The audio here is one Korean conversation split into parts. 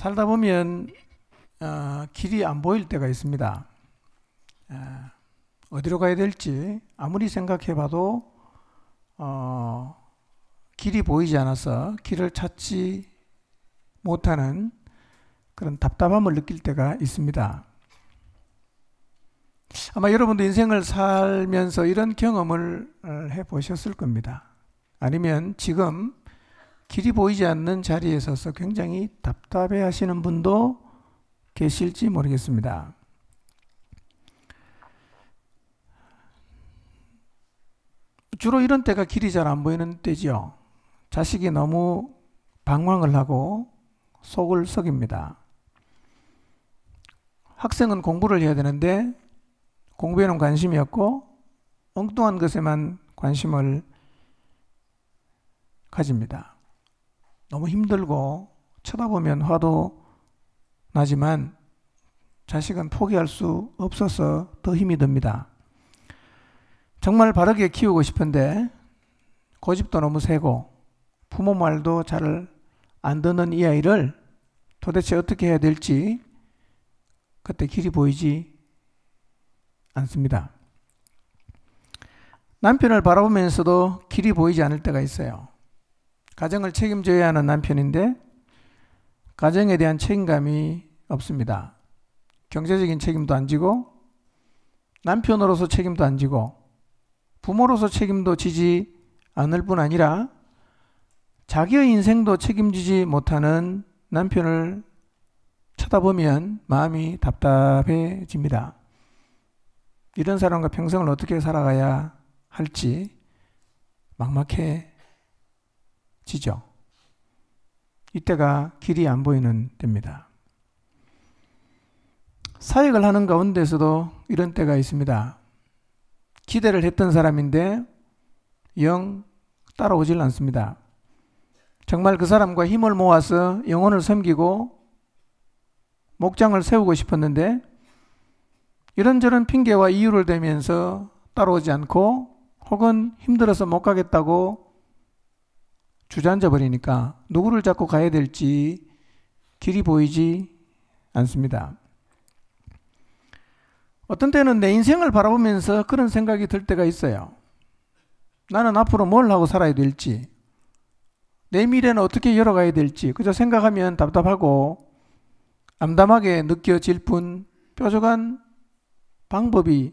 살다 보면 길이 안 보일 때가 있습니다. 어디로 가야 될지 아무리 생각해봐도 길이 보이지 않아서 길을 찾지 못하는 그런 답답함을 느낄 때가 있습니다. 아마 여러분도 인생을 살면서 이런 경험을 해보셨을 겁니다. 아니면 지금 길이 보이지 않는 자리에 서서 굉장히 답답해 하시는 분도 계실지 모르겠습니다. 주로 이런 때가 길이 잘 안 보이는 때지요. 자식이 너무 방황을 하고 속을 썩입니다. 학생은 공부를 해야 되는데 공부에는 관심이 없고 엉뚱한 것에만 관심을 가집니다. 너무 힘들고 쳐다보면 화도 나지만 자식은 포기할 수 없어서 더 힘이 듭니다. 정말 바르게 키우고 싶은데 고집도 너무 세고 부모 말도 잘 안 듣는 이 아이를 도대체 어떻게 해야 될지 그때 길이 보이지 않습니다. 남편을 바라보면서도 길이 보이지 않을 때가 있어요. 가정을 책임져야 하는 남편인데 가정에 대한 책임감이 없습니다. 경제적인 책임도 안 지고 남편으로서 책임도 안 지고 부모로서 책임도 지지 않을 뿐 아니라 자기의 인생도 책임지지 못하는 남편을 쳐다보면 마음이 답답해집니다. 이런 사람과 평생을 어떻게 살아가야 할지 막막해지죠. 이때가 길이 안 보이는 때입니다. 사역을 하는 가운데서도 이런 때가 있습니다. 기대를 했던 사람인데 영 따라오질 않습니다. 정말 그 사람과 힘을 모아서 영혼을 섬기고 목장을 세우고 싶었는데 이런저런 핑계와 이유를 대면서 따라오지 않고 혹은 힘들어서 못 가겠다고 주저앉아 버리니까 누구를 잡고 가야 될지 길이 보이지 않습니다. 어떤 때는 내 인생을 바라보면서 그런 생각이 들 때가 있어요. 나는 앞으로 뭘 하고 살아야 될지, 내 미래는 어떻게 열어가야 될지 그저 생각하면 답답하고 암담하게 느껴질 뿐 뾰족한 방법이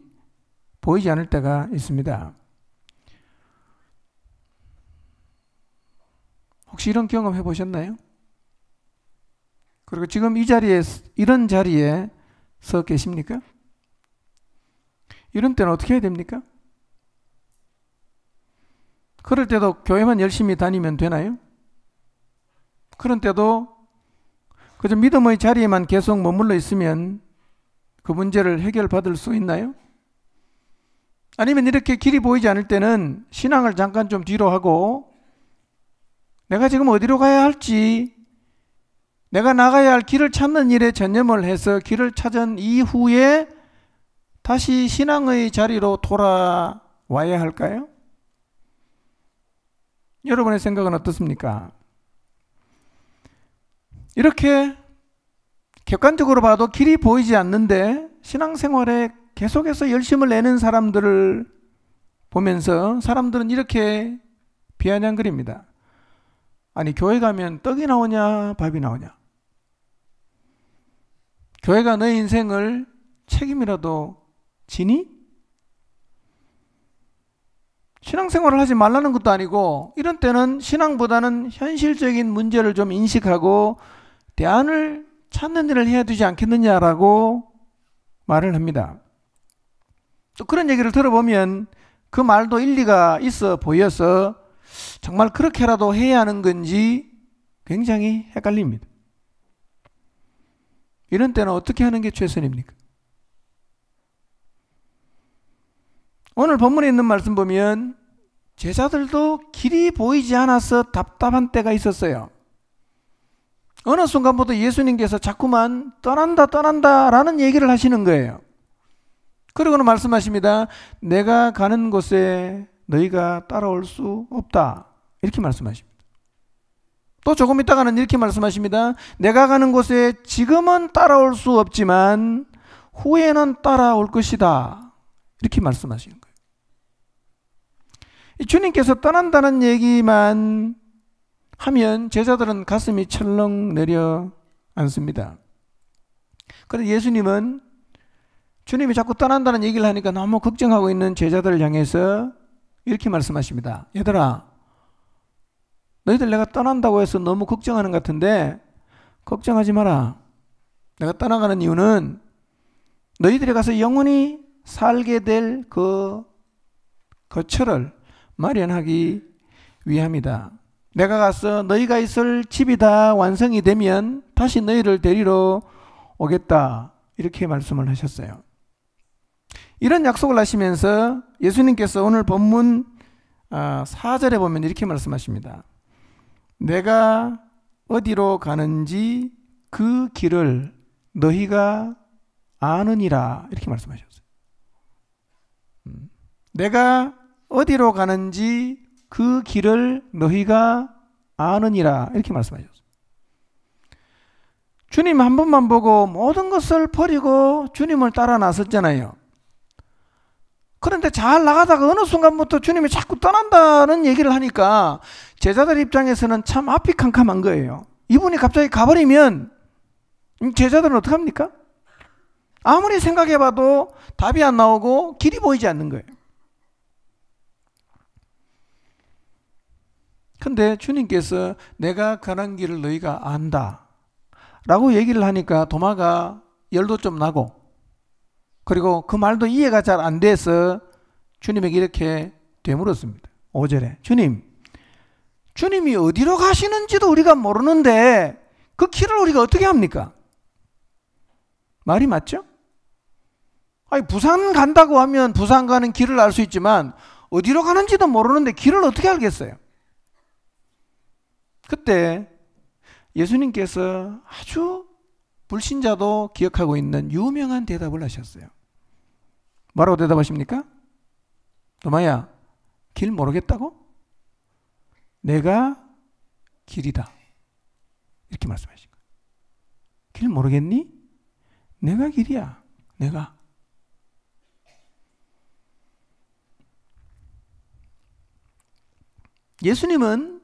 보이지 않을 때가 있습니다. 혹시 이런 경험 해보셨나요? 그리고 지금 이 자리에, 이런 자리에 서 계십니까? 이런 때는 어떻게 해야 됩니까? 그럴 때도 교회만 열심히 다니면 되나요? 그런 때도 그저 믿음의 자리에만 계속 머물러 있으면 그 문제를 해결받을 수 있나요? 아니면 이렇게 길이 보이지 않을 때는 신앙을 잠깐 좀 뒤로 하고 내가 지금 어디로 가야 할지, 내가 나가야 할 길을 찾는 일에 전념을 해서 길을 찾은 이후에 다시 신앙의 자리로 돌아와야 할까요? 여러분의 생각은 어떻습니까? 이렇게 객관적으로 봐도 길이 보이지 않는데 신앙생활에 계속해서 열심을 내는 사람들을 보면서 사람들은 이렇게 비아냥거립니다. 아니, 교회 가면 떡이 나오냐 밥이 나오냐? 교회가 너 인생을 책임이라도 지니? 신앙생활을 하지 말라는 것도 아니고 이런 때는 신앙보다는 현실적인 문제를 좀 인식하고 대안을 찾는 일을 해야 되지 않겠느냐라고 말을 합니다. 또 그런 얘기를 들어보면 그 말도 일리가 있어 보여서 정말 그렇게라도 해야 하는 건지 굉장히 헷갈립니다. 이런 때는 어떻게 하는 게 최선입니까? 오늘 본문에 있는 말씀 보면 제자들도 길이 보이지 않아서 답답한 때가 있었어요. 어느 순간부터 예수님께서 자꾸만 떠난다 라는 얘기를 하시는 거예요. 그러고는 말씀하십니다. 내가 가는 곳에 너희가 따라올 수 없다. 이렇게 말씀하십니다. 또 조금 있다가는 이렇게 말씀하십니다. 내가 가는 곳에 지금은 따라올 수 없지만 후에는 따라올 것이다. 이렇게 말씀하시는 거예요. 주님께서 떠난다는 얘기만 하면 제자들은 가슴이 철렁 내려앉습니다. 그런데 예수님은 주님이 자꾸 떠난다는 얘기를 하니까 너무 걱정하고 있는 제자들을 향해서 이렇게 말씀하십니다. 얘들아, 너희들 내가 떠난다고 해서 너무 걱정하는 것 같은데 걱정하지 마라. 내가 떠나가는 이유는 너희들이 가서 영원히 살게 될 그 거처를 마련하기 위함이다. 내가 가서 너희가 있을 집이 다 완성이 되면 다시 너희를 데리러 오겠다. 이렇게 말씀을 하셨어요. 이런 약속을 하시면서 예수님께서 오늘 본문 4절에 보면 이렇게 말씀하십니다. 내가 어디로 가는지 그 길을 너희가 아느니라. 이렇게 말씀하셨어요. 내가 어디로 가는지 그 길을 너희가 아느니라. 이렇게 말씀하셨어요. 주님 한 번만 보고 모든 것을 버리고 주님을 따라 나섰잖아요. 그런데 잘 나가다가 어느 순간부터 주님이 자꾸 떠난다는 얘기를 하니까 제자들 입장에서는 참 앞이 캄캄한 거예요. 이분이 갑자기 가버리면 제자들은 어떡합니까? 아무리 생각해봐도 답이 안 나오고 길이 보이지 않는 거예요. 근데 주님께서 내가 가는 길을 너희가 안다 라고 얘기를 하니까 도마가 열도 좀 나고, 그리고 그 말도 이해가 잘 안 돼서 주님에게 이렇게 되물었습니다. 5절에 주님이 어디로 가시는지도 우리가 모르는데 그 길을 우리가 어떻게 합니까? 말이 맞죠? 아니, 부산 간다고 하면 부산 가는 길을 알 수 있지만 어디로 가는지도 모르는데 길을 어떻게 알겠어요? 그때 예수님께서 아주 불신자도 기억하고 있는 유명한 대답을 하셨어요. 뭐라고 대답하십니까? 도마야, 길 모르겠다고? 내가 길이다. 이렇게 말씀하신 거예요. 길 모르겠니? 내가 길이야. 내가. 예수님은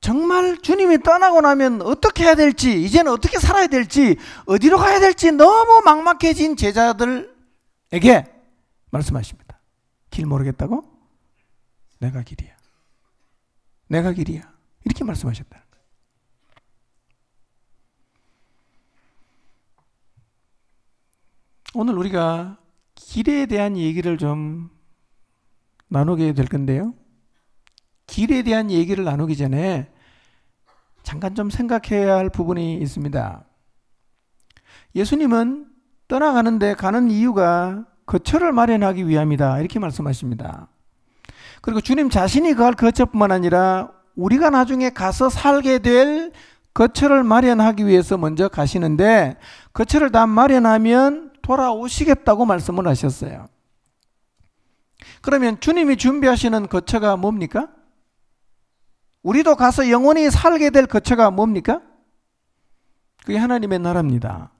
정말 주님이 떠나고 나면 어떻게 해야 될지, 이제는 어떻게 살아야 될지, 어디로 가야 될지 너무 막막해진 제자들에게 말씀하십니다. 길 모르겠다고? 내가 길이야. 내가 길이야. 이렇게 말씀하셨다는 거예요. 오늘 우리가 길에 대한 얘기를 좀 나누게 될 건데요. 길에 대한 얘기를 나누기 전에 잠깐 좀 생각해야 할 부분이 있습니다. 예수님은 떠나가는데 가는 이유가 거처를 마련하기 위함이다. 이렇게 말씀하십니다. 그리고 주님 자신이 거할 거처뿐만 아니라 우리가 나중에 가서 살게 될 거처를 마련하기 위해서 먼저 가시는데 거처를 다 마련하면 돌아오시겠다고 말씀을 하셨어요. 그러면 주님이 준비하시는 거처가 뭡니까? 우리도 가서 영원히 살게 될 거처가 뭡니까? 그게 하나님의 나라입니다.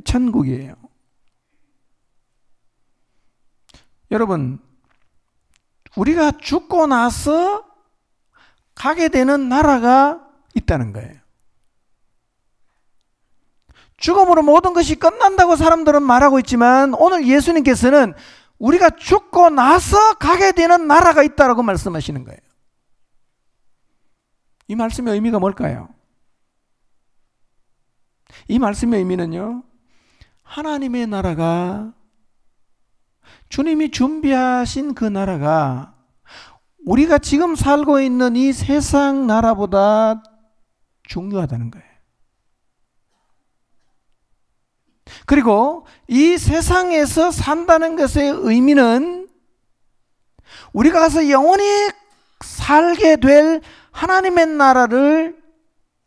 천국이에요. 여러분, 우리가 죽고 나서 가게 되는 나라가 있다는 거예요. 죽음으로 모든 것이 끝난다고 사람들은 말하고 있지만 오늘 예수님께서는 우리가 죽고 나서 가게 되는 나라가 있다고 말씀하시는 거예요. 이 말씀의 의미가 뭘까요? 이 말씀의 의미는요, 하나님의 나라가, 주님이 준비하신 그 나라가 우리가 지금 살고 있는 이 세상 나라보다 중요하다는 거예요. 그리고 이 세상에서 산다는 것의 의미는 우리가 가서 영원히 살게 될 하나님의 나라를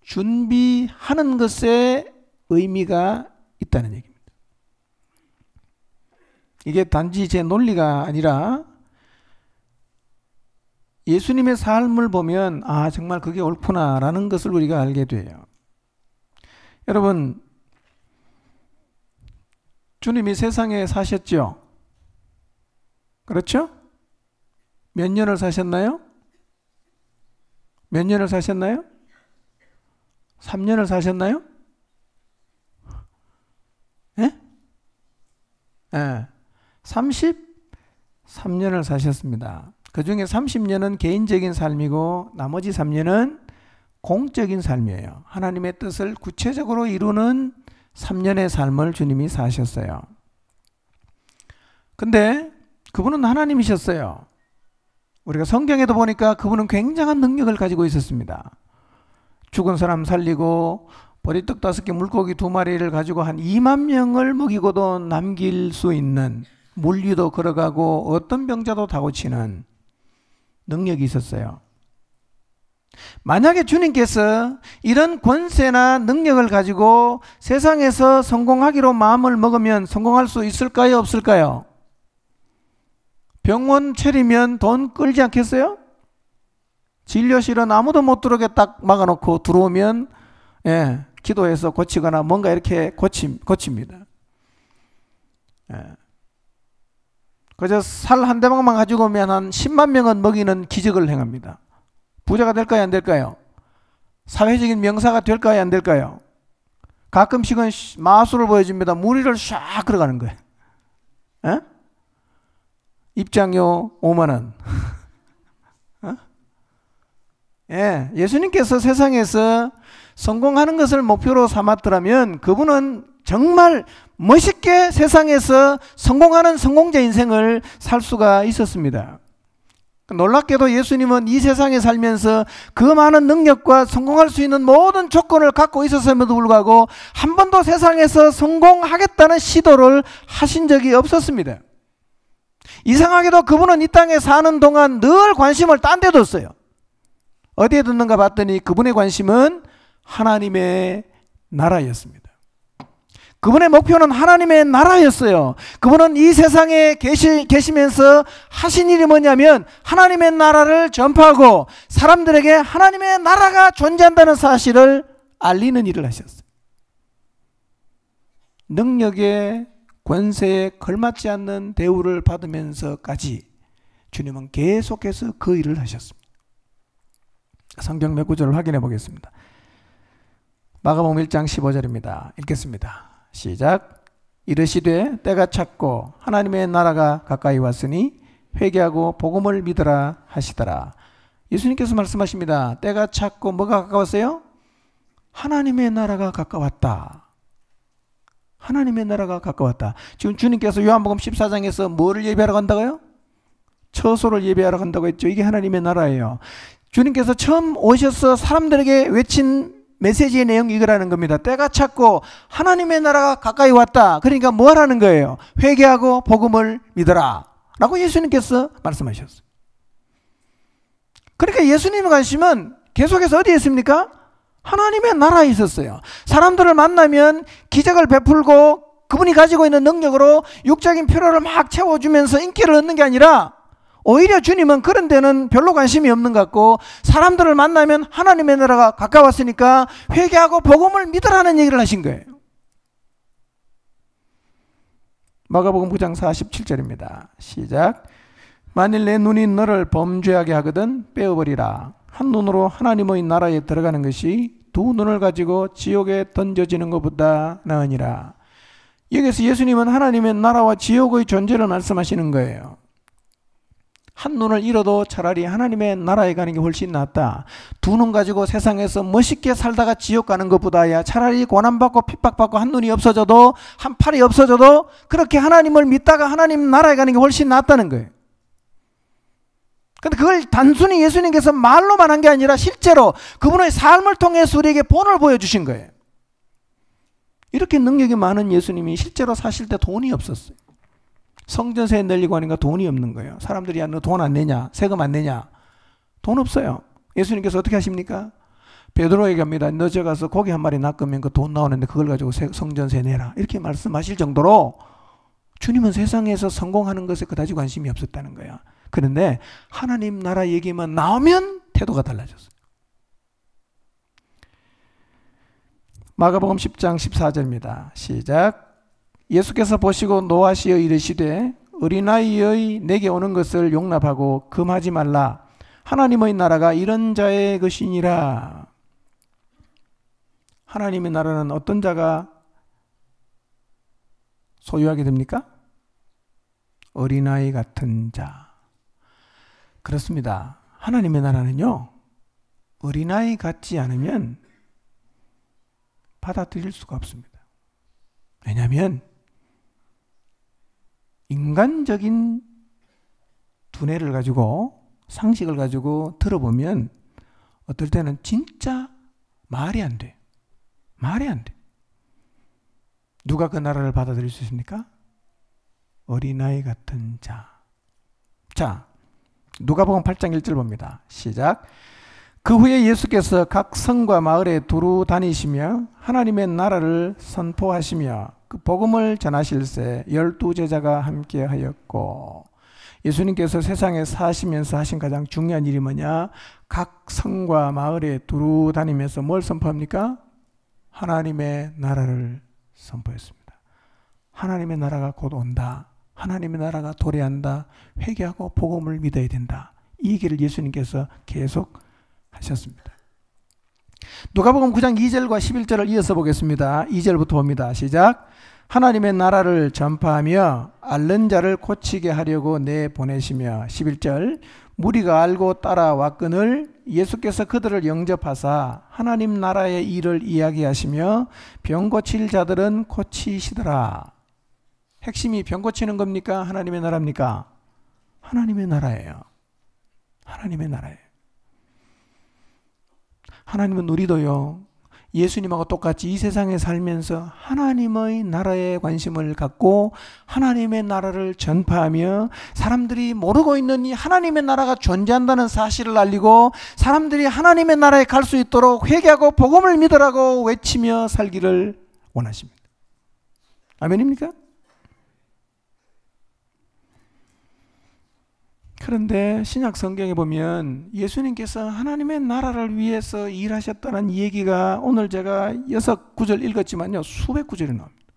준비하는 것에 의미가 있다는 얘기입니다. 이게 단지 제 논리가 아니라 예수님의 삶을 보면 아 정말 그게 옳구나라는 것을 우리가 알게 돼요. 여러분, 주님이 세상에 사셨죠? 그렇죠? 몇 년을 사셨나요? 몇 년을 사셨나요? 3년을 사셨나요? 예? 예. 33년을 사셨습니다. 그 중에 30년은 개인적인 삶이고 나머지 3년은 공적인 삶이에요. 하나님의 뜻을 구체적으로 이루는 3년의 삶을 주님이 사셨어요. 근데 그분은 하나님이셨어요. 우리가 성경에도 보니까 그분은 굉장한 능력을 가지고 있었습니다. 죽은 사람 살리고 보리떡 5개 물고기 2마리를 가지고 한 2만 명을 먹이고도 남길 수 있는, 물 위도 걸어가고 어떤 병자도 다 고치는 능력이 있었어요. 만약에 주님께서 이런 권세나 능력을 가지고 세상에서 성공하기로 마음을 먹으면 성공할 수 있을까요? 없을까요? 병원 차리면 돈 끌지 않겠어요? 진료실은 아무도 못 들어오게 딱 막아놓고 들어오면 기도해서 고치거나 뭔가 이렇게 고칩니다. 그저 살 한 대방만 가지고 오면 한 10만 명은 먹이는 기적을 행합니다. 부자가 될까요? 안 될까요? 사회적인 명사가 될까요? 안 될까요? 가끔씩은 마술을 보여줍니다. 무리를 샥 걸어가는 거예요. 입장료 5만 원. 예수님께서 세상에서 성공하는 것을 목표로 삼았더라면 그분은 정말 멋있게 세상에서 성공하는 성공자 인생을 살 수가 있었습니다. 놀랍게도 예수님은 이 세상에 살면서 그 많은 능력과 성공할 수 있는 모든 조건을 갖고 있었음에도 불구하고 한 번도 세상에서 성공하겠다는 시도를 하신 적이 없었습니다. 이상하게도 그분은 이 땅에 사는 동안 늘 관심을 딴 데 뒀어요. 어디에 뒀는가 봤더니 그분의 관심은 하나님의 나라였습니다. 그분의 목표는 하나님의 나라였어요. 그분은 이 세상에 계시면서 하신 일이 뭐냐면 하나님의 나라를 전파하고 사람들에게 하나님의 나라가 존재한다는 사실을 알리는 일을 하셨어요. 능력에 권세에 걸맞지 않는 대우를 받으면서까지 주님은 계속해서 그 일을 하셨습니다. 성경 몇 구절을 확인해 보겠습니다. 마가복음 1장 15절입니다. 읽겠습니다. 시작. 이르시되 때가 찼고 하나님의 나라가 가까이 왔으니 회개하고 복음을 믿으라 하시더라. 예수님께서 말씀하십니다. 때가 찼고 뭐가 가까웠어요? 하나님의 나라가 가까웠다. 하나님의 나라가 가까웠다. 지금 주님께서 요한복음 14장에서 뭐를 예배하러 간다고요? 처소를 예배하러 간다고 했죠. 이게 하나님의 나라예요. 주님께서 처음 오셔서 사람들에게 외친 메시지의 내용이 이거라는 겁니다. 때가 찼고 하나님의 나라가 가까이 왔다. 그러니까 뭐 하라는 거예요? 회개하고 복음을 믿어라 라고 예수님께서 말씀하셨어요. 그러니까 예수님의 관심은 계속해서 어디에 있습니까? 하나님의 나라에 있었어요. 사람들을 만나면 기적을 베풀고 그분이 가지고 있는 능력으로 육적인 필요를 막 채워주면서 인기를 얻는 게 아니라 오히려 주님은 그런 데는 별로 관심이 없는 것 같고 사람들을 만나면 하나님의 나라가 가까웠으니까 회개하고 복음을 믿으라는 얘기를 하신 거예요. 마가복음 9장 47절입니다. 시작. 만일 내 눈이 너를 범죄하게 하거든 빼어버리라. 한 눈으로 하나님의 나라에 들어가는 것이 두 눈을 가지고 지옥에 던져지는 것보다 나으니라. 여기서 예수님은 하나님의 나라와 지옥의 존재를 말씀하시는 거예요. 한 눈을 잃어도 차라리 하나님의 나라에 가는 게 훨씬 낫다. 두 눈 가지고 세상에서 멋있게 살다가 지옥 가는 것보다야 차라리 고난받고 핍박받고 한 눈이 없어져도 한 팔이 없어져도 그렇게 하나님을 믿다가 하나님 나라에 가는 게 훨씬 낫다는 거예요. 근데 그걸 단순히 예수님께서 말로만 한 게 아니라 실제로 그분의 삶을 통해서 우리에게 본을 보여주신 거예요. 이렇게 능력이 많은 예수님이 실제로 사실 때 돈이 없었어요. 성전세에 내려고 하니까 돈이 없는 거예요. 사람들이 야, 너 돈 안 내냐? 세금 안 내냐? 돈 없어요. 예수님께서 어떻게 하십니까? 베드로에게 합니다. 너 저 가서 고기 한 마리 낚으면 그 돈 나오는데 그걸 가지고 성전세 내라. 이렇게 말씀하실 정도로 주님은 세상에서 성공하는 것에 그다지 관심이 없었다는 거예요. 그런데 하나님 나라 얘기만 나오면 태도가 달라졌어요. 마가복음 10장 14절입니다. 시작. 예수께서 보시고 노하시어 이르시되 어린아이의 내게 오는 것을 용납하고 금하지 말라. 하나님의 나라가 이런 자의 것이니라. 하나님의 나라는 어떤 자가 소유하게 됩니까? 어린아이 같은 자. 그렇습니다. 하나님의 나라는요, 어린아이 같지 않으면 받아들일 수가 없습니다. 왜냐하면 인간적인 두뇌를 가지고, 상식을 가지고 들어보면 어떨 때는 진짜 말이 안 돼. 말이 안 돼. 누가 그 나라를 받아들일 수 있습니까? 어린아이 같은 자. 자, 누가복음 8장 1절 봅니다. 시작. 그 후에 예수께서 각 성과 마을에 두루 다니시며 하나님의 나라를 선포하시며 그 복음을 전하실새 12제자가 함께 하였고. 예수님께서 세상에 사시면서 하신 가장 중요한 일이 뭐냐? 각 성과 마을에 두루 다니면서 뭘 선포합니까? 하나님의 나라를 선포했습니다. 하나님의 나라가 곧 온다. 하나님의 나라가 도래한다. 회개하고 복음을 믿어야 된다. 이 얘기를 예수님께서 계속 하셨습니다. 누가복음 9장 2절과 11절을 이어서 보겠습니다. 2절부터 봅니다. 시작. 하나님의 나라를 전파하며 앓는 자를 고치게 하려고 내보내시며. 11절. 무리가 알고 따라왔거늘 예수께서 그들을 영접하사 하나님 나라의 일을 이야기하시며 병 고칠 자들은 고치시더라. 핵심이 병 고치는 겁니까? 하나님의 나라입니까? 하나님의 나라예요. 하나님의 나라예요. 하나님은 우리도요, 예수님하고 똑같이 이 세상에 살면서 하나님의 나라에 관심을 갖고 하나님의 나라를 전파하며 사람들이 모르고 있는 이 하나님의 나라가 존재한다는 사실을 알리고 사람들이 하나님의 나라에 갈 수 있도록 회개하고 복음을 믿으라고 외치며 살기를 원하십니다. 아멘입니까? 그런데 신약 성경에 보면 예수님께서 하나님의 나라를 위해서 일하셨다는 얘기가 오늘 제가 6구절 읽었지만요, 수백 구절이 나옵니다.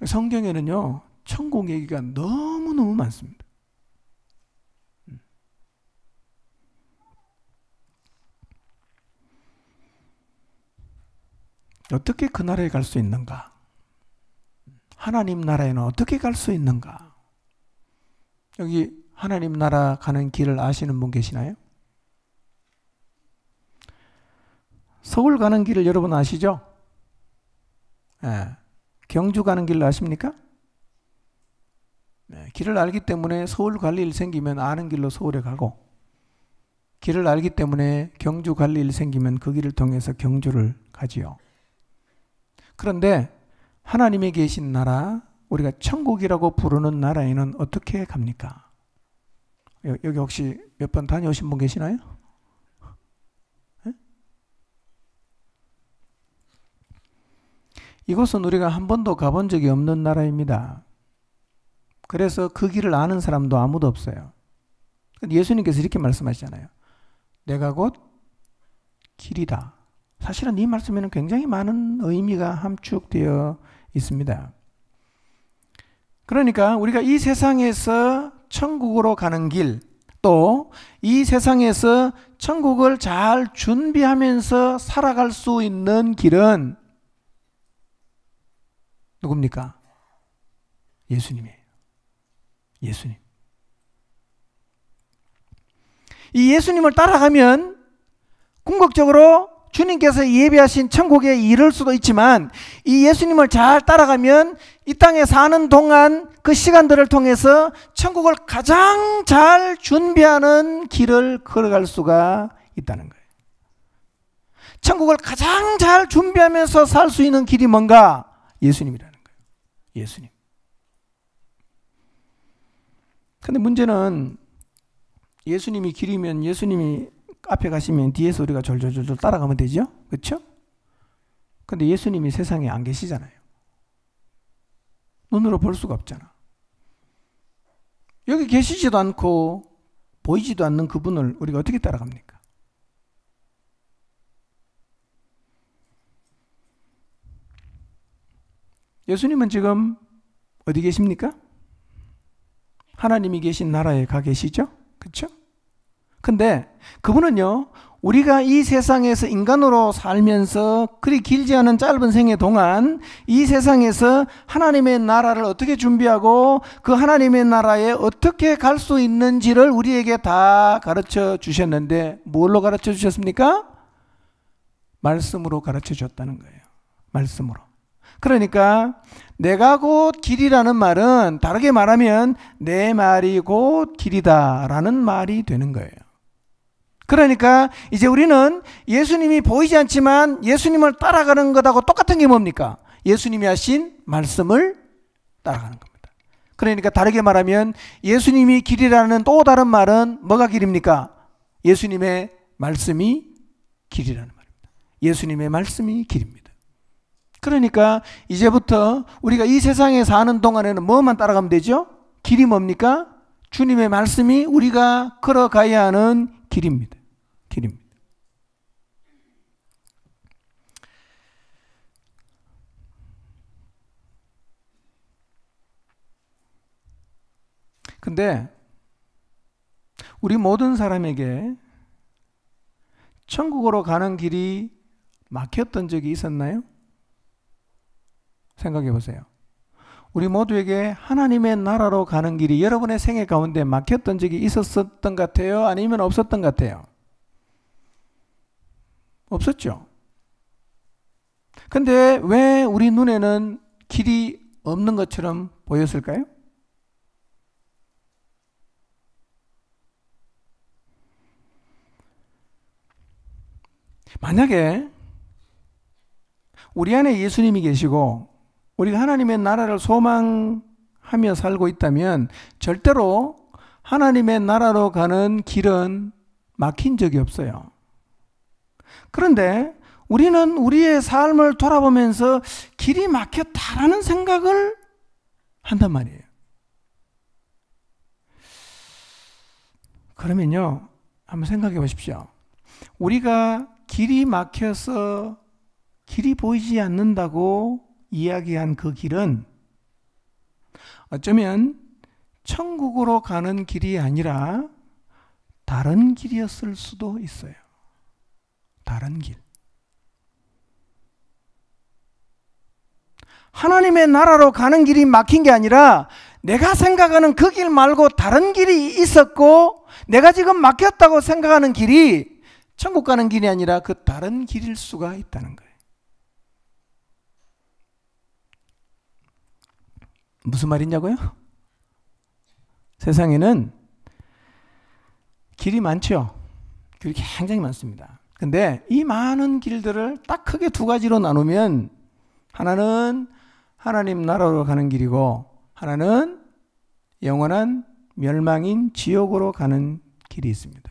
성경에는요, 천국 얘기가 너무너무 많습니다. 어떻게 그 나라에 갈 수 있는가? 하나님 나라에는 어떻게 갈 수 있는가? 여기 하나님 나라 가는 길을 아시는 분 계시나요? 서울 가는 길을 여러분 아시죠? 네. 경주 가는 길을 아십니까? 네. 길을 알기 때문에 서울 갈 일 생기면 아는 길로 서울에 가고, 길을 알기 때문에 경주 갈 일 생기면 그 길을 통해서 경주를 가지요. 그런데 하나님이 계신 나라, 우리가 천국이라고 부르는 나라에는 어떻게 갑니까? 여기 혹시 몇 번 다녀오신 분 계시나요? 네? 이곳은 우리가 한 번도 가본 적이 없는 나라입니다. 그래서 그 길을 아는 사람도 아무도 없어요. 예수님께서 이렇게 말씀하시잖아요. 내가 곧 길이다. 사실은 이 말씀에는 굉장히 많은 의미가 함축되어 있습니다. 그러니까 우리가 이 세상에서 천국으로 가는 길, 또 이 세상에서 천국을 잘 준비하면서 살아갈 수 있는 길은 누굽니까? 예수님이에요. 예수님. 이 예수님을 따라가면 궁극적으로 주님께서 예비하신 천국에 이를 수도 있지만, 이 예수님을 잘 따라가면 이 땅에 사는 동안 그 시간들을 통해서 천국을 가장 잘 준비하는 길을 걸어갈 수가 있다는 거예요. 천국을 가장 잘 준비하면서 살 수 있는 길이 뭔가? 예수님이라는 거예요. 예수님. 근데 문제는 예수님이 길이면 예수님이 앞에 가시면 뒤에서 우리가 졸졸졸 따라가면 되죠? 그렇죠? 근데 예수님이 세상에 안 계시잖아요. 눈으로 볼 수가 없잖아. 여기 계시지도 않고 보이지도 않는 그분을 우리가 어떻게 따라갑니까? 예수님은 지금 어디 계십니까? 하나님이 계신 나라에 가 계시죠? 그렇죠? 근데 그분은요, 우리가 이 세상에서 인간으로 살면서 그리 길지 않은 짧은 생애 동안 이 세상에서 하나님의 나라를 어떻게 준비하고 그 하나님의 나라에 어떻게 갈 수 있는지를 우리에게 다 가르쳐 주셨는데 뭘로 가르쳐 주셨습니까? 말씀으로 가르쳐 줬다는 거예요. 말씀으로. 그러니까 내가 곧 길이라는 말은 다르게 말하면 내 말이 곧 길이다 라는 말이 되는 거예요. 그러니까 이제 우리는 예수님이 보이지 않지만 예수님을 따라가는 것하고 똑같은 게 뭡니까? 예수님이 하신 말씀을 따라가는 겁니다. 그러니까 다르게 말하면 예수님이 길이라는 또 다른 말은 뭐가 길입니까? 예수님의 말씀이 길이라는 말입니다. 예수님의 말씀이 길입니다. 그러니까 이제부터 우리가 이 세상에 사는 동안에는 뭐만 따라가면 되죠? 길이 뭡니까? 주님의 말씀이 우리가 걸어가야 하는 길입니다. 길입니다. 근데 우리 모든 사람에게 천국으로 가는 길이 막혔던 적이 있었나요? 생각해 보세요. 우리 모두에게 하나님의 나라로 가는 길이 여러분의 생애 가운데 막혔던 적이 있었던 것 같아요? 아니면 없었던 것 같아요? 없었죠. 근데 왜 우리 눈에는 길이 없는 것처럼 보였을까요? 만약에 우리 안에 예수님이 계시고 우리가 하나님의 나라를 소망하며 살고 있다면 절대로 하나님의 나라로 가는 길은 막힌 적이 없어요. 그런데 우리는 우리의 삶을 돌아보면서 길이 막혔다라는 생각을 한단 말이에요. 그러면요, 한번 생각해 보십시오. 우리가 길이 막혀서 길이 보이지 않는다고 이야기한 그 길은 어쩌면 천국으로 가는 길이 아니라 다른 길이었을 수도 있어요. 다른 길. 하나님의 나라로 가는 길이 막힌 게 아니라 내가 생각하는 그 길 말고 다른 길이 있었고 내가 지금 막혔다고 생각하는 길이 천국 가는 길이 아니라 그 다른 길일 수가 있다는 거예요. 무슨 말이냐고요? 세상에는 길이 많죠. 길이 굉장히 많습니다. 근데 이 많은 길들을 딱 크게 두 가지로 나누면 하나는 하나님 나라로 가는 길이고 하나는 영원한 멸망인 지옥으로 가는 길이 있습니다.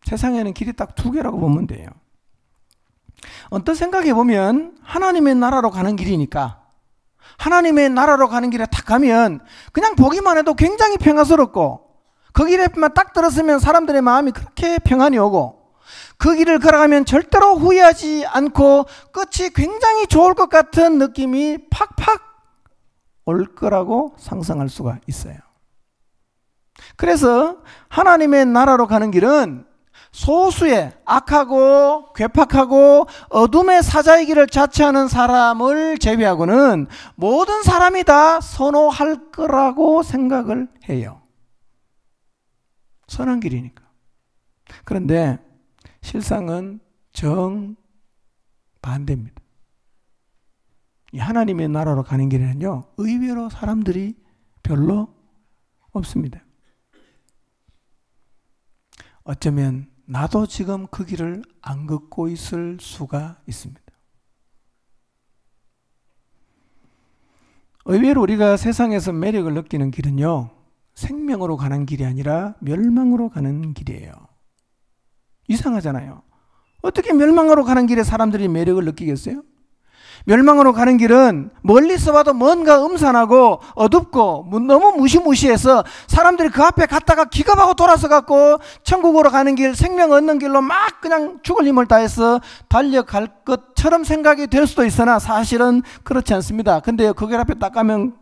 세상에는 길이 딱 두 개라고 보면 돼요. 언뜻 생각해 보면 하나님의 나라로 가는 길이니까 하나님의 나라로 가는 길에 딱 가면 그냥 보기만 해도 굉장히 평화스럽고 그 길에만 딱 들었으면 사람들의 마음이 그렇게 평안이 오고 그 길을 걸어가면 절대로 후회하지 않고 끝이 굉장히 좋을 것 같은 느낌이 팍팍 올 거라고 상상할 수가 있어요. 그래서 하나님의 나라로 가는 길은 소수의 악하고 괴팍하고 어둠의 사자의 길을 자처하는 사람을 제외하고는 모든 사람이 다 선호할 거라고 생각을 해요. 선한 길이니까. 그런데 실상은 정반대입니다. 이 하나님의 나라로 가는 길에는요, 의외로 사람들이 별로 없습니다. 어쩌면 나도 지금 그 길을 안 걷고 있을 수가 있습니다. 의외로 우리가 세상에서 매력을 느끼는 길은요, 생명으로 가는 길이 아니라 멸망으로 가는 길이에요. 이상하잖아요. 어떻게 멸망으로 가는 길에 사람들이 매력을 느끼겠어요? 멸망으로 가는 길은 멀리서 봐도 뭔가 음산하고 어둡고 너무 무시무시해서 사람들이 그 앞에 갔다가 기겁하고 돌아서 갖고 천국으로 가는 길, 생명 얻는 길로 막 그냥 죽을 힘을 다해서 달려갈 것처럼 생각이 될 수도 있으나 사실은 그렇지 않습니다. 근데 그 길 앞에 딱 가면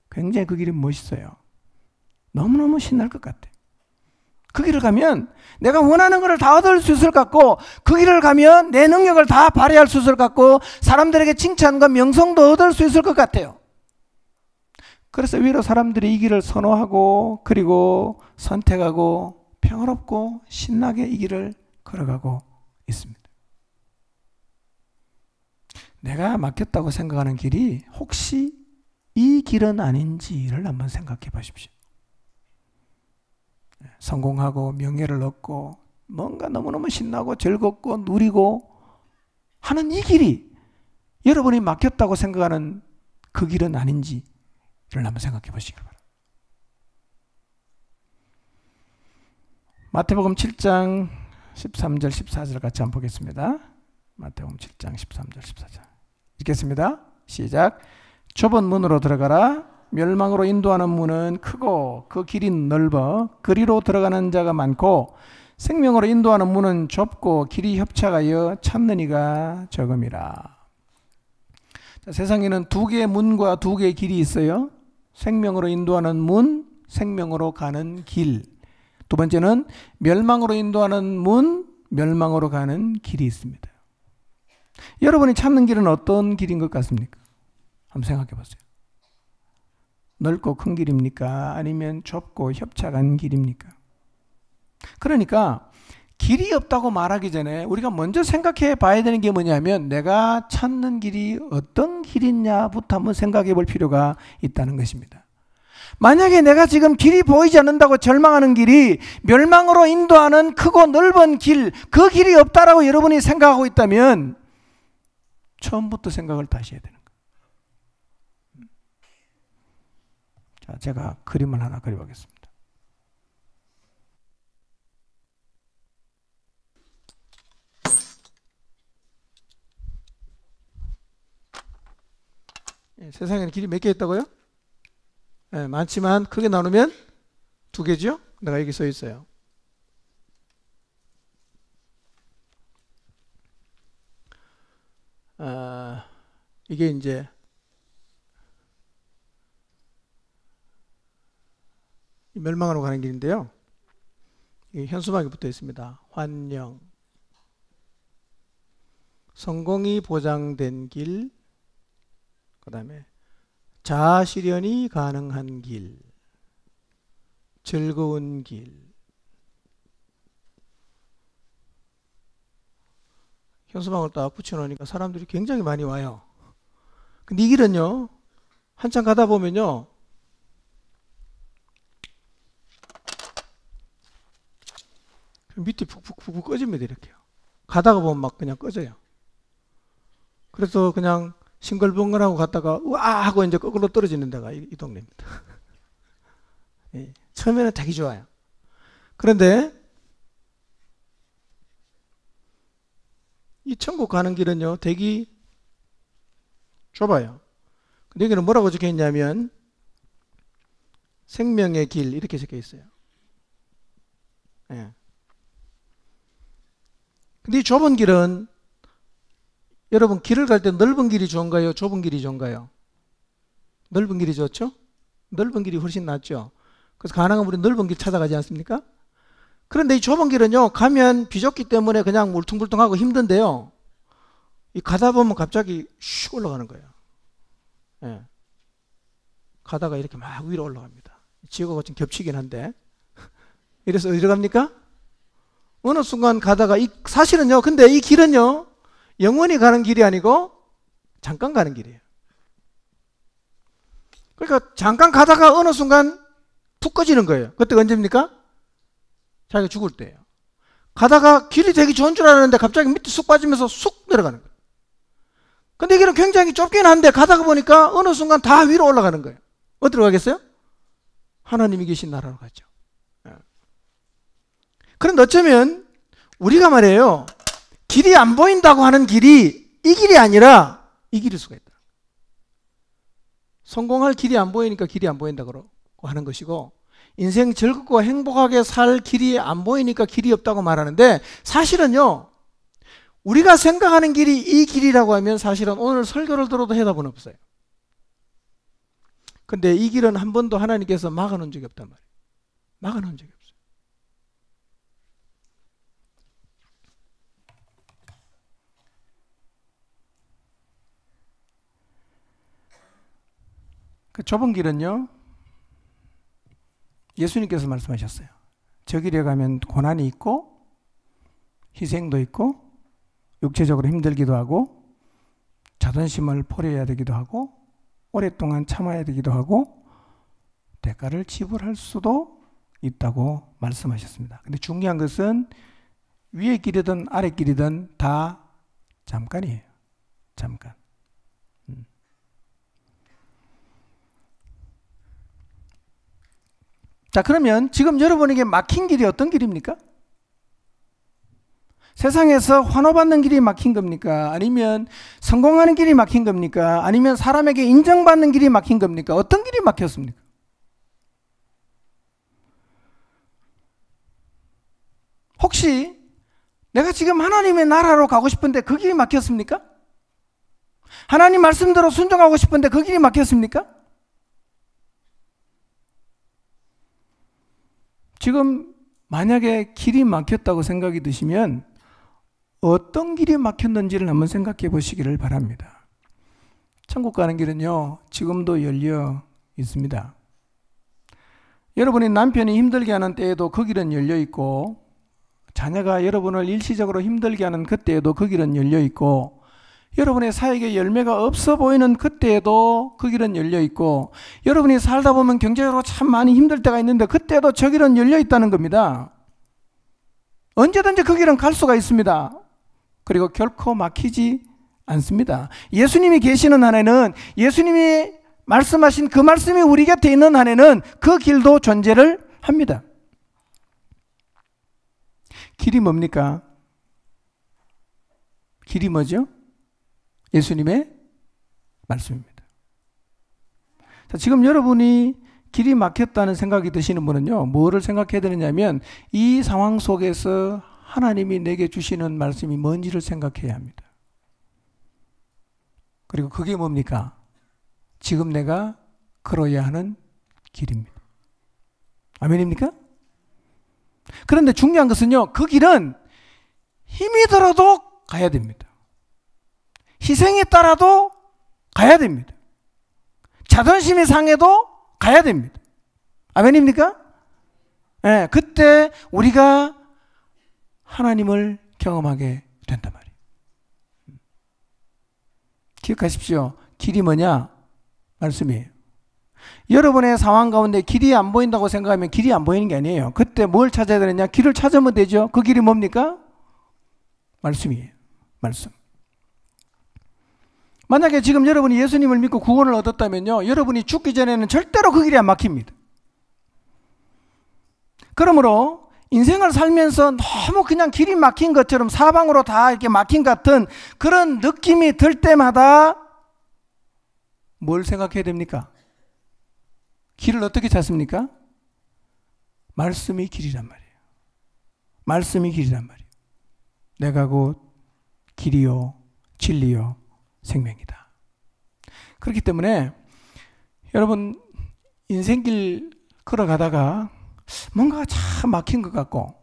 굉장히 그 길이 멋있어요. 너무너무 신날 것 같아요. 그 길을 가면 내가 원하는 것을 다 얻을 수 있을 것 같고, 그 길을 가면 내 능력을 다 발휘할 수 있을 것 같고, 사람들에게 칭찬과 명성도 얻을 수 있을 것 같아요. 그래서 위로 사람들이 이 길을 선호하고 그리고 선택하고 평화롭고 신나게 이 길을 걸어가고 있습니다. 내가 맡겼다고 생각하는 길이 혹시 이 길은 아닌지를 한번 생각해 보십시오. 성공하고 명예를 얻고 뭔가 너무너무 신나고 즐겁고 누리고 하는 이 길이 여러분이 맡겼다고 생각하는 그 길은 아닌지를 한번 생각해 보시기 바랍니다. 마태복음 7장 13절 14절 같이 한번 보겠습니다. 마태복음 7장 13절 14절 읽겠습니다. 시작. 좁은 문으로 들어가라. 멸망으로 인도하는 문은 크고 그 길이 넓어 그리로 들어가는 자가 많고, 생명으로 인도하는 문은 좁고 길이 협착하여 찾는 이가 적음이라. 자, 세상에는 두 개의 문과 두 개의 길이 있어요. 생명으로 인도하는 문, 생명으로 가는 길. 두 번째는 멸망으로 인도하는 문, 멸망으로 가는 길이 있습니다. 여러분이 찾는 길은 어떤 길인 것 같습니까? 한번 생각해 보세요. 넓고 큰 길입니까? 아니면 좁고 협착한 길입니까? 그러니까 길이 없다고 말하기 전에 우리가 먼저 생각해 봐야 되는 게 뭐냐면, 내가 찾는 길이 어떤 길이냐부터 한번 생각해 볼 필요가 있다는 것입니다. 만약에 내가 지금 길이 보이지 않는다고 절망하는 길이 멸망으로 인도하는 크고 넓은 길, 그 길이 없다라고 여러분이 생각하고 있다면 처음부터 생각을 다시 해야 되는 거예요. 자, 제가 그림을 하나 그려보겠습니다. 세상에는 길이 몇 개 있다고요? 많지만 크게 나누면 두 개죠? 내가 여기 써 있어요. 이게 이제 멸망으로 가는 길인데요. 현수막이 붙어 있습니다. 환영, 성공이 보장된 길, 그 다음에 자아실현이 가능한 길, 즐거운 길. 현수막을 딱 붙여놓으니까 사람들이 굉장히 많이 와요. 근데 이 길은요, 한참 가다 보면요, 밑이 푹푹푹 꺼집니다. 이렇게요. 가다가 보면 막 그냥 꺼져요. 그래서 그냥 싱글벙글하고 갔다가 우아 하고 이제 거꾸로 떨어지는 데가 이 동네입니다. 예, 처음에는 되게 좋아요. 그런데 이 천국 가는 길은요, 되게 좁아요. 근데 여기는 뭐라고 적혀 있냐면 생명의 길 이렇게 적혀 있어요. 예. 근데 이 좁은 길은, 여러분 길을 갈 때 넓은 길이 좋은가요? 좁은 길이 좋은가요? 넓은 길이 좋죠? 넓은 길이 훨씬 낫죠. 그래서 가능하면 우리 넓은 길 찾아가지 않습니까? 그런데 이 좁은 길은요, 가면 비좁기 때문에 그냥 울퉁불퉁하고 힘든데요, 이 가다 보면 갑자기 슉 올라가는 거예요. 예. 가다가 이렇게 막 위로 올라갑니다. 지구가 좀 겹치긴 한데. 이래서 어디로 갑니까? 어느 순간 가다가 사실은요, 근데 이 길은요, 영원히 가는 길이 아니고 잠깐 가는 길이에요. 그러니까 잠깐 가다가 어느 순간 툭 꺼지는 거예요. 그때가 언제입니까? 자기가 죽을 때예요. 가다가 길이 되게 좋은 줄 알았는데 갑자기 밑에 쑥 빠지면서 쑥 내려가는 거예요. 근데 이 길은 굉장히 좁긴 한데 가다가 보니까 어느 순간 다 위로 올라가는 거예요. 어디로 가겠어요? 하나님이 계신 나라로 가죠. 그런데 어쩌면 우리가 말이에요, 길이 안 보인다고 하는 길이 이 길이 아니라 이 길일 수가 있다. 성공할 길이 안 보이니까 길이 안 보인다고 하는 것이고, 인생 즐겁고 행복하게 살 길이 안 보이니까 길이 없다고 말하는데, 사실은요, 우리가 생각하는 길이 이 길이라고 하면 사실은 오늘 설교를 들어도 해답은 없어요. 근데 이 길은 한 번도 하나님께서 막아놓은 적이 없단 말이에요. 막아놓은 적이 없어요. 그 좁은 길은요, 예수님께서 말씀하셨어요. 저 길에 가면 고난이 있고 희생도 있고 육체적으로 힘들기도 하고 자존심을 버려야 되기도 하고 오랫동안 참아야 되기도 하고 대가를 지불할 수도 있다고 말씀하셨습니다. 근데 중요한 것은 위의 길이든 아래 길이든 다 잠깐이에요. 잠깐. 자, 그러면 지금 여러분에게 막힌 길이 어떤 길입니까? 세상에서 환호받는 길이 막힌 겁니까? 아니면 성공하는 길이 막힌 겁니까? 아니면 사람에게 인정받는 길이 막힌 겁니까? 어떤 길이 막혔습니까? 혹시 내가 지금 하나님의 나라로 가고 싶은데 그 길이 막혔습니까? 하나님 말씀대로 순종하고 싶은데 그 길이 막혔습니까? 지금 만약에 길이 막혔다고 생각이 드시면 어떤 길이 막혔는지를 한번 생각해 보시기를 바랍니다. 천국 가는 길은요, 지금도 열려 있습니다. 여러분이 남편이 힘들게 하는 때에도 그 길은 열려 있고, 자녀가 여러분을 일시적으로 힘들게 하는 그때에도 그 길은 열려 있고, 여러분의 사역에 열매가 없어 보이는 그때에도 그 길은 열려 있고, 여러분이 살다 보면 경제적으로 참 많이 힘들 때가 있는데 그때도 저 길은 열려 있다는 겁니다. 언제든지 그 길은 갈 수가 있습니다. 그리고 결코 막히지 않습니다. 예수님이 계시는 한에는, 예수님이 말씀하신 그 말씀이 우리 곁에 있는 한에는 그 길도 존재를 합니다. 길이 뭡니까? 길이 뭐죠? 예수님의 말씀입니다. 자, 지금 여러분이 길이 막혔다는 생각이 드시는 분은요, 뭐를 생각해야 되느냐면 이 상황 속에서 하나님이 내게 주시는 말씀이 뭔지를 생각해야 합니다. 그리고 그게 뭡니까? 지금 내가 걸어야 하는 길입니다. 아멘입니까? 그런데 중요한 것은요, 그 길은 힘이 들어도 가야 됩니다. 희생에 따라도 가야 됩니다. 자존심이 상해도 가야 됩니다. 아멘입니까? 네, 그때 우리가 하나님을 경험하게 된단 말이에요. 기억하십시오. 길이 뭐냐? 말씀이에요. 여러분의 상황 가운데 길이 안 보인다고 생각하면 길이 안 보이는 게 아니에요. 그때 뭘 찾아야 되느냐? 길을 찾으면 되죠. 그 길이 뭡니까? 말씀이에요. 말씀. 만약에 지금 여러분이 예수님을 믿고 구원을 얻었다면요, 여러분이 죽기 전에는 절대로 그 길이 안 막힙니다. 그러므로 인생을 살면서 너무 그냥 길이 막힌 것처럼 사방으로 다 이렇게 막힌 같은 그런 느낌이 들 때마다 뭘 생각해야 됩니까? 길을 어떻게 찾습니까? 말씀이 길이란 말이에요. 말씀이 길이란 말이에요. 내가 곧 길이요 진리요 생명이다. 그렇기 때문에 여러분, 인생길 걸어가다가 뭔가 참 막힌 것 같고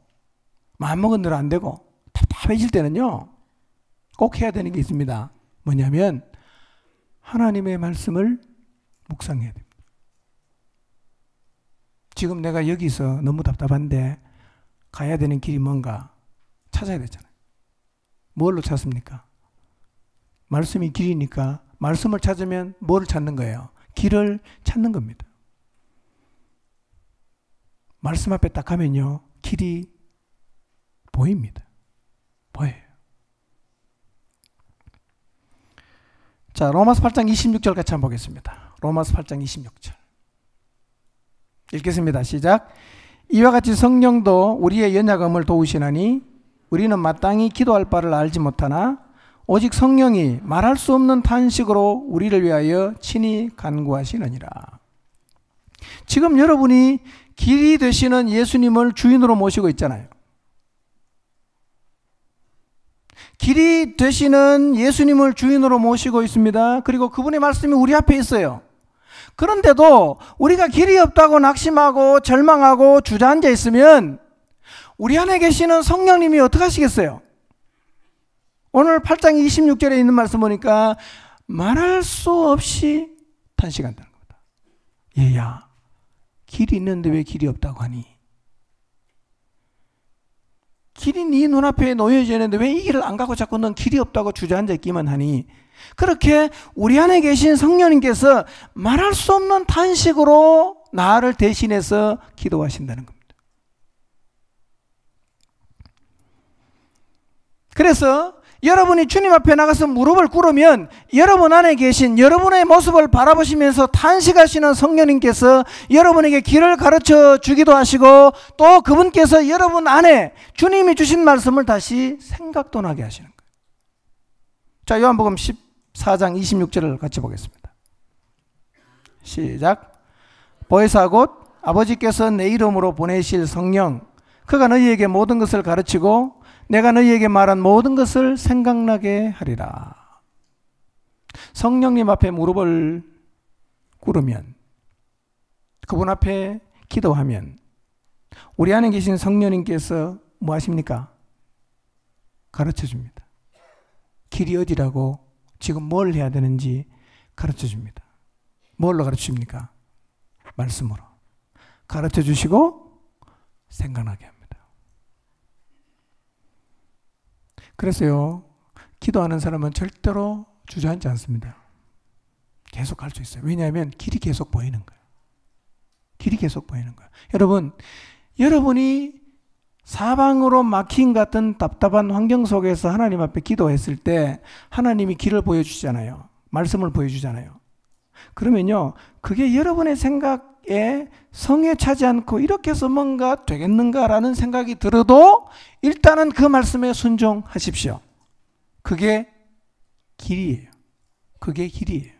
마음먹은 대로 안 되고 답답해질 때는요, 꼭 해야 되는 게 있습니다. 뭐냐면 하나님의 말씀을 묵상해야 됩니다. 지금 내가 여기서 너무 답답한데 가야 되는 길이 뭔가 찾아야 되잖아요. 뭘로 찾습니까? 말씀이 길이니까 말씀을 찾으면 뭘 찾는 거예요? 길을 찾는 겁니다. 말씀 앞에 딱 가면요, 길이 보입니다. 보여요. 자, 로마서 8장 26절 같이 한번 보겠습니다. 로마서 8장 26절 읽겠습니다. 시작. 이와 같이 성령도 우리의 연약함을 도우시나니 우리는 마땅히 기도할 바를 알지 못하나 오직 성령이 말할 수 없는 탄식으로 우리를 위하여 친히 간구하시느니라. 지금 여러분이 길이 되시는 예수님을 주인으로 모시고 있잖아요. 길이 되시는 예수님을 주인으로 모시고 있습니다. 그리고 그분의 말씀이 우리 앞에 있어요. 그런데도 우리가 길이 없다고 낙심하고 절망하고 주저앉아 있으면 우리 안에 계시는 성령님이 어떻게 하시겠어요? 오늘 8장 26절에 있는 말씀 보니까 말할 수 없이 탄식한다는 겁니다. 얘야, 길이 있는데 왜 길이 없다고 하니? 길이 네 눈앞에 놓여져 있는데 왜 이 길을 안 가고 자꾸 넌 길이 없다고 주저앉아 있기만 하니? 그렇게 우리 안에 계신 성령님께서 말할 수 없는 탄식으로 나를 대신해서 기도하신다는 겁니다. 그래서 여러분이 주님 앞에 나가서 무릎을 꿇으면 여러분 안에 계신 여러분의 모습을 바라보시면서 탄식하시는 성령님께서 여러분에게 길을 가르쳐 주기도 하시고 또 그분께서 여러분 안에 주님이 주신 말씀을 다시 생각도 나게 하시는 거예요. 자, 요한복음 14장 26절을 같이 보겠습니다. 시작. 보혜사 곧 아버지께서 내 이름으로 보내실 성령, 그가 너희에게 모든 것을 가르치고 내가 너희에게 말한 모든 것을 생각나게 하리라. 성령님 앞에 무릎을 꿇으면, 그분 앞에 기도하면 우리 안에 계신 성령님께서 뭐 하십니까? 가르쳐 줍니다. 길이 어디라고, 지금 뭘 해야 되는지 가르쳐 줍니다. 뭘로 가르쳐 줍니까? 말씀으로 가르쳐 주시고 생각나게 합니다. 그래서요, 기도하는 사람은 절대로 주저앉지 않습니다. 계속 갈 수 있어요. 왜냐하면 길이 계속 보이는 거예요. 길이 계속 보이는 거예요. 여러분, 여러분이 사방으로 막힌 같은 답답한 환경 속에서 하나님 앞에 기도했을 때 하나님이 길을 보여주잖아요. 말씀을 보여주잖아요. 그러면요, 그게 여러분의 생각에 성에 차지 않고 이렇게 해서 뭔가 되겠는가라는 생각이 들어도 일단은 그 말씀에 순종하십시오. 그게 길이에요. 그게 길이에요.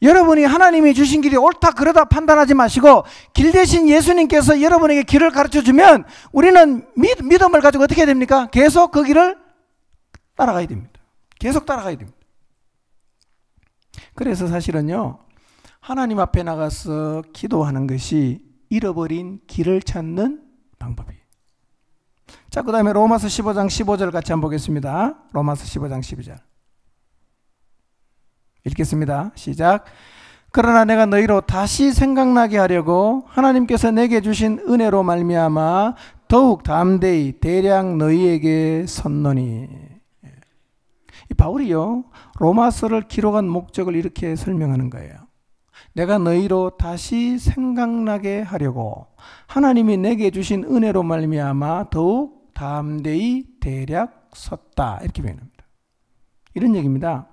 여러분이 하나님이 주신 길이 옳다 그러다 판단하지 마시고 길 대신 예수님께서 여러분에게 길을 가르쳐주면 우리는 믿음을 가지고 어떻게 해야 됩니까? 계속 그 길을 따라가야 됩니다. 계속 따라가야 됩니다. 그래서 사실은요, 하나님 앞에 나가서 기도하는 것이 잃어버린 길을 찾는 방법이에요. 자, 그 다음에 로마서 15장 15절 같이 한번 보겠습니다. 로마서 15장 12절 읽겠습니다. 시작. 그러나 내가 너희로 다시 생각나게 하려고 하나님께서 내게 주신 은혜로 말미암아 더욱 담대히 대략 너희에게 섰노니. 이 바울이요, 로마서를 기록한 목적을 이렇게 설명하는 거예요. 내가 너희로 다시 생각나게 하려고 하나님이 내게 주신 은혜로 말미암아 더욱 담대히 대략 섰다, 이렇게 표현합니다. 이런 얘기입니다.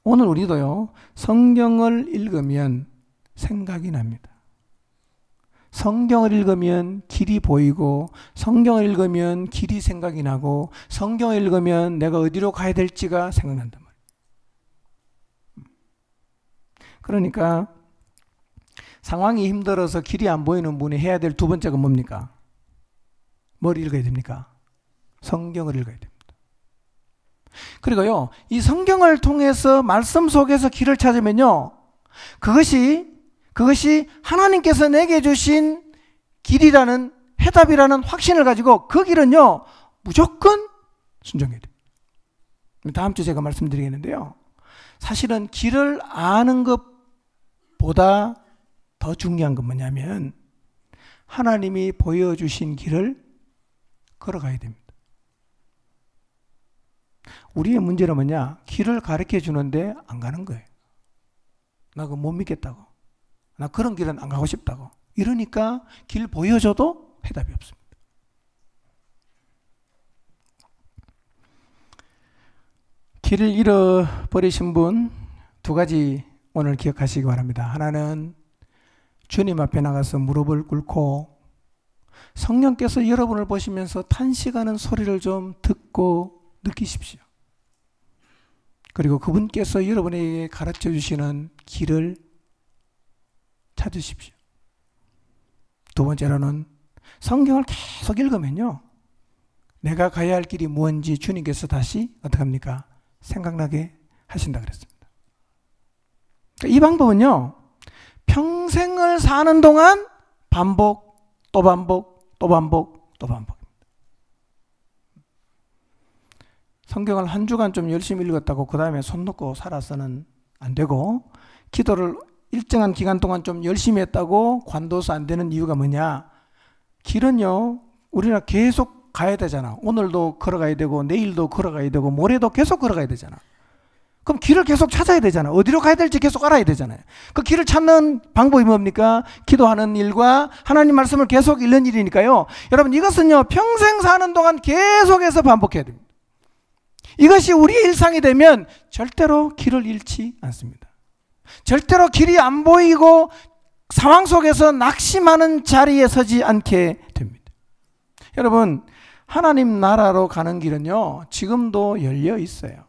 오늘 우리도요, 성경을 읽으면 생각이 납니다. 성경을 읽으면 길이 보이고, 성경을 읽으면 길이 생각이 나고, 성경을 읽으면 내가 어디로 가야 될지가 생각난단 말이에요. 그러니까 상황이 힘들어서 길이 안 보이는 분이 해야 될 두 번째가 뭡니까? 뭘 읽어야 됩니까? 성경을 읽어야 됩니다. 그리고요, 이 성경을 통해서 말씀 속에서 길을 찾으면요, 그것이 하나님께서 내게 주신 길이라는, 해답이라는 확신을 가지고 그 길은요, 무조건 순종해야 됩니다. 다음 주 제가 말씀드리겠는데요, 사실은 길을 아는 것보다 더 중요한 건 뭐냐면 하나님이 보여주신 길을 걸어가야 됩니다. 우리의 문제는 뭐냐? 길을 가르쳐 주는데 안 가는 거예요. 나 그거 못 믿겠다고. 나 그런 길은 안 가고 싶다고. 이러니까 길 보여줘도 해답이 없습니다. 길을 잃어버리신 분 두 가지 오늘 기억하시기 바랍니다. 하나는 주님 앞에 나가서 무릎을 꿇고 성령께서 여러분을 보시면서 탄식하는 소리를 좀 듣고 느끼십시오. 그리고 그분께서 여러분에게 가르쳐 주시는 길을 찾으십시오. 두 번째로는 성경을 계속 읽으면요, 내가 가야 할 길이 무엇인지 주님께서 다시 어떻게 합니까? 생각나게 하신다 그랬습니다. 이 방법은요, 평생을 사는 동안 반복, 또 반복, 또 반복, 또 반복입니다. 성경을 한 주간 좀 열심히 읽었다고 그 다음에 손 놓고 살아서는 안 되고, 기도를 일정한 기간 동안 좀 열심히 했다고 관둬서 안 되는 이유가 뭐냐? 길은요, 우리가 계속 가야 되잖아. 오늘도 걸어가야 되고, 내일도 걸어가야 되고, 모레도 계속 걸어가야 되잖아. 그럼 길을 계속 찾아야 되잖아. 어디로 가야 될지 계속 알아야 되잖아요. 그 길을 찾는 방법이 뭡니까? 기도하는 일과 하나님 말씀을 계속 읽는 일이니까요. 여러분, 이것은요, 평생 사는 동안 계속해서 반복해야 됩니다. 이것이 우리의 일상이 되면 절대로 길을 잃지 않습니다. 절대로 길이 안 보이고 상황 속에서 낙심하는 자리에 서지 않게 됩니다. 여러분, 하나님 나라로 가는 길은요, 지금도 열려 있어요.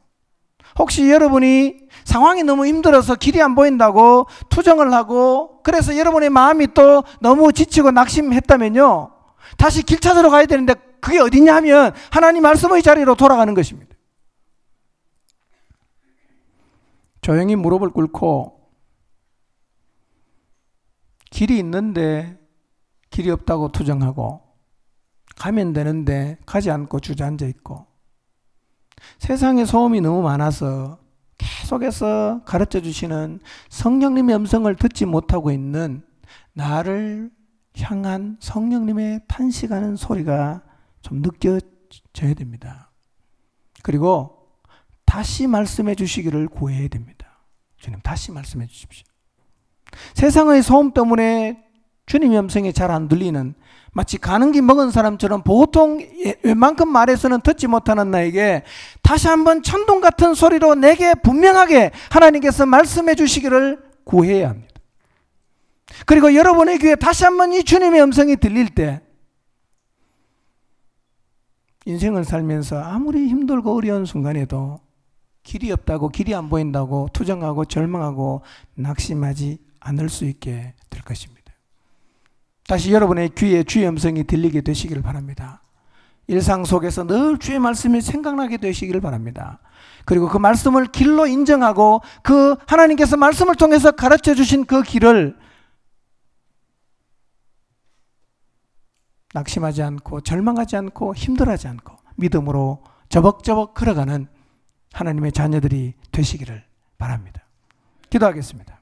혹시 여러분이 상황이 너무 힘들어서 길이 안 보인다고 투정을 하고, 그래서 여러분의 마음이 또 너무 지치고 낙심했다면요, 다시 길 찾으러 가야 되는데 그게 어디냐 하면 하나님 말씀의 자리로 돌아가는 것입니다. 조용히 무릎을 꿇고 길이 있는데 길이 없다고 투정하고, 가면 되는데 가지 않고 주저앉아 있고, 세상에 소음이 너무 많아서 계속해서 가르쳐 주시는 성령님의 음성을 듣지 못하고 있는 나를 향한 성령님의 탄식하는 소리가 좀 느껴져야 됩니다. 그리고 다시 말씀해 주시기를 구해야 됩니다. 주님, 다시 말씀해 주십시오. 세상의 소음 때문에 주님의 음성이 잘 안 들리는, 마치 가는 길 먹은 사람처럼 보통 웬만큼 말해서는 듣지 못하는 나에게 다시 한번 천둥 같은 소리로 내게 분명하게 하나님께서 말씀해 주시기를 구해야 합니다. 그리고 여러분의 귀에 다시 한번 이 주님의 음성이 들릴 때, 인생을 살면서 아무리 힘들고 어려운 순간에도 길이 없다고, 길이 안 보인다고 투정하고 절망하고 낙심하지 않을 수 있게 될 것입니다. 다시 여러분의 귀에 주의 음성이 들리게 되시기를 바랍니다. 일상 속에서 늘 주의 말씀이 생각나게 되시기를 바랍니다. 그리고 그 말씀을 길로 인정하고 그 하나님께서 말씀을 통해서 가르쳐 주신 그 길을 낙심하지 않고 절망하지 않고 힘들어하지 않고 믿음으로 저벅저벅 걸어가는 하나님의 자녀들이 되시기를 바랍니다. 기도하겠습니다.